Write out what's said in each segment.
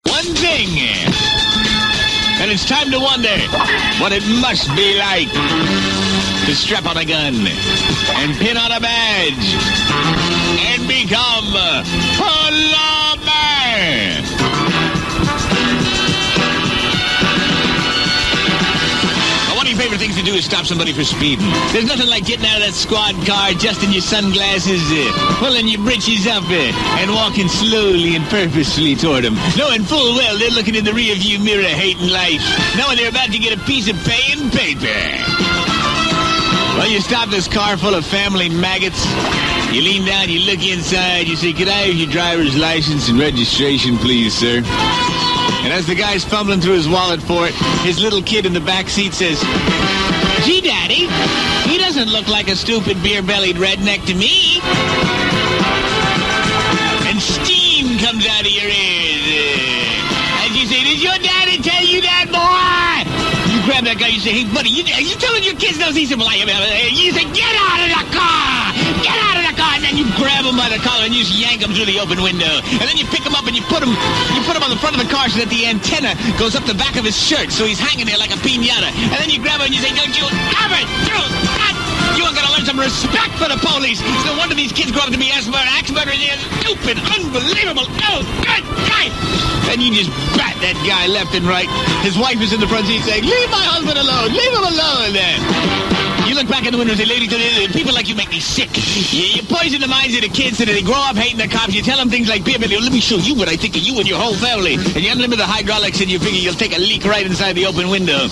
one thing, and it's time to wonder what it must be like to strap on a gun and pin on a badge and become a lawman. One of your favorite things to do is stop somebody for speeding. There's nothing like getting out of that squad car, adjusting your sunglasses, pulling your britches up, and walking slowly and purposefully toward them, knowing full well they're looking in the rearview mirror, hating life, knowing they're about to get a piece of paying paper. Well, you stop this car full of family maggots. You lean down, you look inside, you say, "Could I have your driver's license and registration, please, sir?" And as the guy's fumbling through his wallet for it, his little kid in the back seat says, "Gee, Daddy, he doesn't look like a stupid beer-bellied redneck to me." And steam comes out of your ears. As you say, "Did your daddy tell you that, boy?" You grab that guy, you say, "Hey, buddy, are you telling your kids those?" He said, "Well, you say, "Get out of the car! Get out of the car!" And then you grab him by the collar and you just yank him through the open window. And then you pick him up and you put him on the front of the car so that the antenna goes up the back of his shirt, so he's hanging there like a piñata. And then you grab him and you say, "Don't you ever do that! You are going to learn some respect for the police." It's no wonder these kids grow up to be axe murderers. They're stupid, unbelievable, no good guy. And you just bat that guy left and right. His wife is in the front seat saying, "Leave my husband alone, leave him alone." You look back in the window and say, "Lady, people like you make me sick." You poison the minds of the kids so that they grow up hating the cops. You tell them things like, "Baby, let me show you what I think of you and your whole family." And you unlimit the hydraulics and you figure you'll take a leak right inside the open window.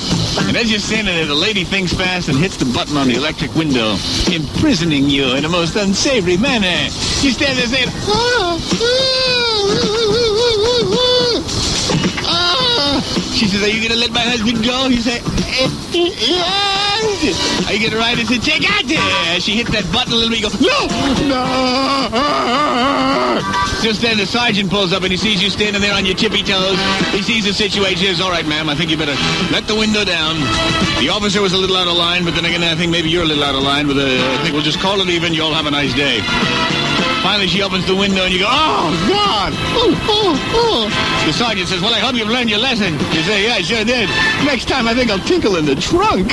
And as you're standing there, the lady thinks fast and hits the button on the electric window, imprisoning you in a most unsavory manner. You stand there saying, She says, "Are you going to let my husband go?" You say, "Yes." "Are you going to ride it to take it?" She hits that button a little bit. You go, "No, no." Just then the sergeant pulls up and he sees you standing there on your tippy toes. He sees the situation. He says, "All right, ma'am, I think you better let the window down." The officer was a little out of line, but then again, I think maybe you're a little out of line. But I think we'll just call it even. You all have a nice day. Finally, she opens the window and you go, "Oh, God." The sergeant says, "Well, I hope you've learned your lesson." You say, "Yeah, I sure did. Next time, I think I'll tinkle in the trunk."